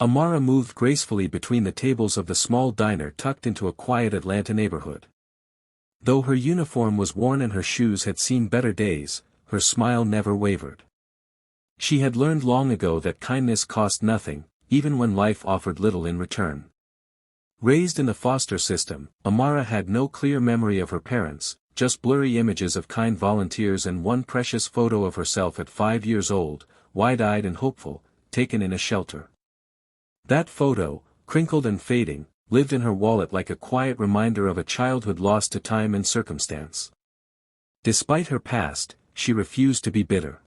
Amara moved gracefully between the tables of the small diner tucked into a quiet Atlanta neighborhood. Though her uniform was worn and her shoes had seen better days, her smile never wavered. She had learned long ago that kindness cost nothing, even when life offered little in return. Raised in the foster system, Amara had no clear memory of her parents, just blurry images of kind volunteers and one precious photo of herself at 5 years old, wide-eyed and hopeful, taken in a shelter. That photo, crinkled and fading, lived in her wallet like a quiet reminder of a childhood lost to time and circumstance. Despite her past, she refused to be bitter.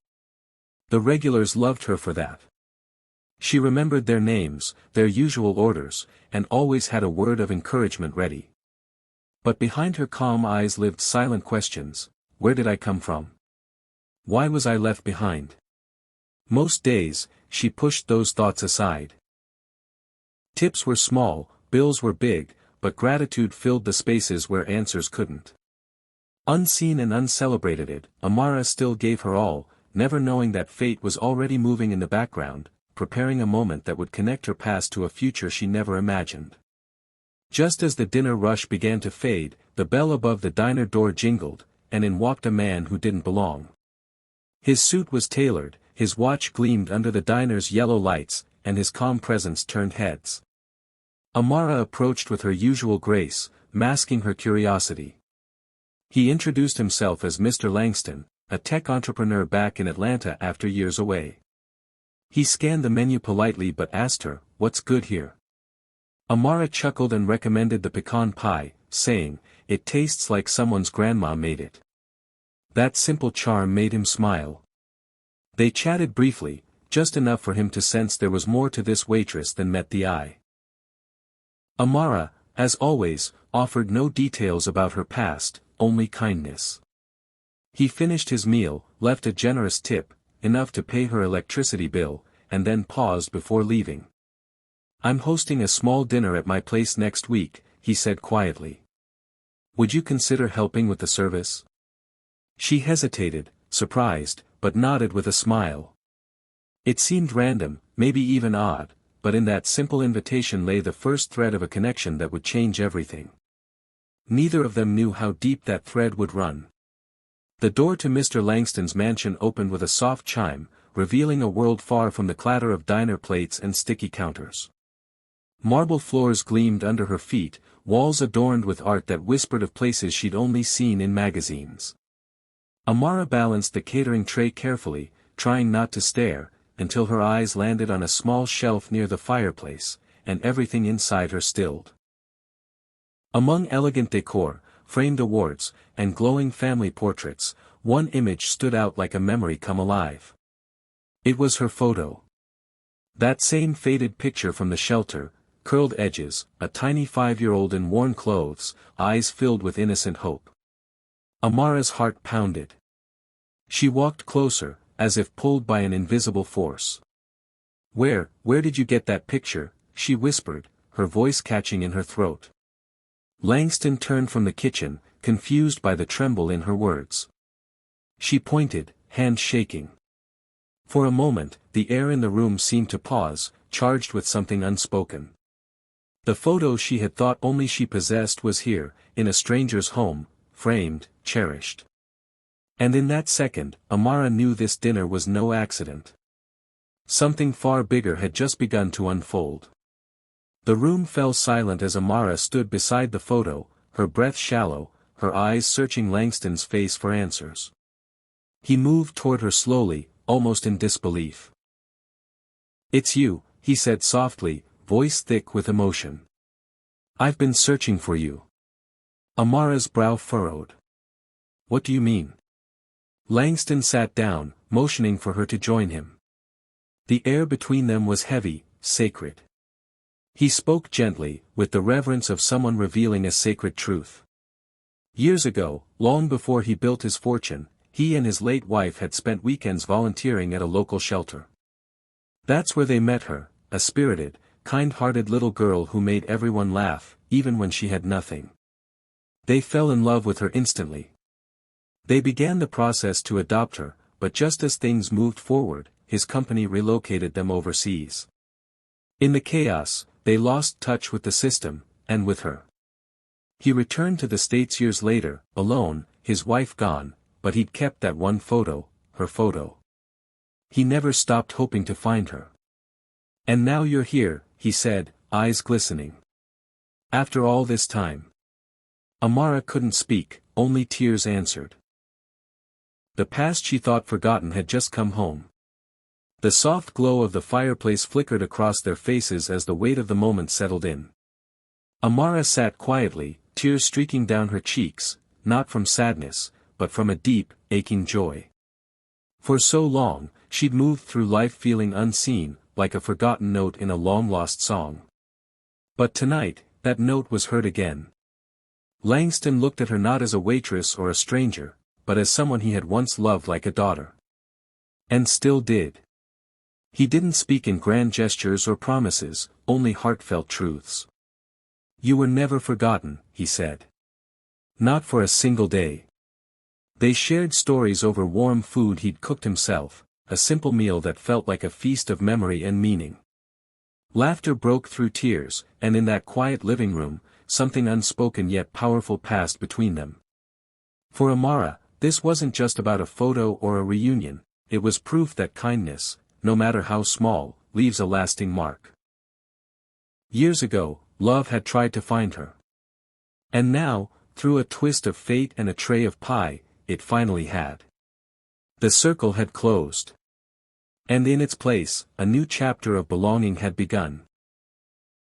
The regulars loved her for that. She remembered their names, their usual orders, and always had a word of encouragement ready. But behind her calm eyes lived silent questions. Where did I come from? Why was I left behind? Most days, she pushed those thoughts aside. Tips were small, bills were big, but gratitude filled the spaces where answers couldn't. Unseen and uncelebrated, Amara still gave her all, never knowing that fate was already moving in the background, preparing a moment that would connect her past to a future she never imagined. Just as the dinner rush began to fade, the bell above the diner door jingled, and in walked a man who didn't belong. His suit was tailored, his watch gleamed under the diner's yellow lights, and his calm presence turned heads. Amara approached with her usual grace, masking her curiosity. He introduced himself as Mr. Langston, a tech entrepreneur back in Atlanta after years away. He scanned the menu politely but asked her, "What's good here?" Amara chuckled and recommended the pecan pie, saying, "It tastes like someone's grandma made it." That simple charm made him smile. They chatted briefly, just enough for him to sense there was more to this waitress than met the eye. Amara, as always, offered no details about her past, only kindness. He finished his meal, left a generous tip, enough to pay her electricity bill, and then paused before leaving. "I'm hosting a small dinner at my place next week," he said quietly. "Would you consider helping with the service?" She hesitated, surprised, but nodded with a smile. It seemed random, maybe even odd, but in that simple invitation lay the first thread of a connection that would change everything. Neither of them knew how deep that thread would run. The door to Mr. Langston's mansion opened with a soft chime, revealing a world far from the clatter of diner plates and sticky counters. Marble floors gleamed under her feet, walls adorned with art that whispered of places she'd only seen in magazines. Amara balanced the catering tray carefully, trying not to stare, until her eyes landed on a small shelf near the fireplace, and everything inside her stilled. Among elegant decor, framed awards, and glowing family portraits, one image stood out like a memory come alive. It was her photo. That same faded picture from the shelter, curled edges, a tiny 5-year-old in worn clothes, eyes filled with innocent hope. Amara's heart pounded. She walked closer, as if pulled by an invisible force. Where did you get that picture?" she whispered, her voice catching in her throat. Langston turned from the kitchen, confused by the tremble in her words. She pointed, hand shaking. For a moment, the air in the room seemed to pause, charged with something unspoken. The photo she had thought only she possessed was here, in a stranger's home, framed, cherished. And in that second, Amara knew this dinner was no accident. Something far bigger had just begun to unfold. The room fell silent as Amara stood beside the photo, her breath shallow, her eyes searching Langston's face for answers. He moved toward her slowly, almost in disbelief. "It's you," he said softly, voice thick with emotion. "I've been searching for you." Amara's brow furrowed. "What do you mean?" Langston sat down, motioning for her to join him. The air between them was heavy, sacred. He spoke gently, with the reverence of someone revealing a sacred truth. Years ago, long before he built his fortune, he and his late wife had spent weekends volunteering at a local shelter. That's where they met her, a spirited, kind-hearted little girl who made everyone laugh, even when she had nothing. They fell in love with her instantly. They began the process to adopt her, but just as things moved forward, his company relocated them overseas. In the chaos, they lost touch with the system, and with her. He returned to the States years later, alone, his wife gone, but he'd kept that one photo, her photo. He never stopped hoping to find her. "And now you're here," he said, eyes glistening. "After all this time." Amara couldn't speak, only tears answered. The past she thought forgotten had just come home. The soft glow of the fireplace flickered across their faces as the weight of the moment settled in. Amara sat quietly, tears streaking down her cheeks, not from sadness, but from a deep, aching joy. For so long, she'd moved through life feeling unseen, like a forgotten note in a long-lost song. But tonight, that note was heard again. Langston looked at her not as a waitress or a stranger, but as someone he had once loved like a daughter. And still did. He didn't speak in grand gestures or promises, only heartfelt truths. "You were never forgotten," he said. "Not for a single day." They shared stories over warm food he'd cooked himself, a simple meal that felt like a feast of memory and meaning. Laughter broke through tears, and in that quiet living room, something unspoken yet powerful passed between them. For Amara, this wasn't just about a photo or a reunion, it was proof that kindness, no matter how small, leaves a lasting mark. Years ago, love had tried to find her. And now, through a twist of fate and a tray of pie, it finally had. The circle had closed. And in its place, a new chapter of belonging had begun.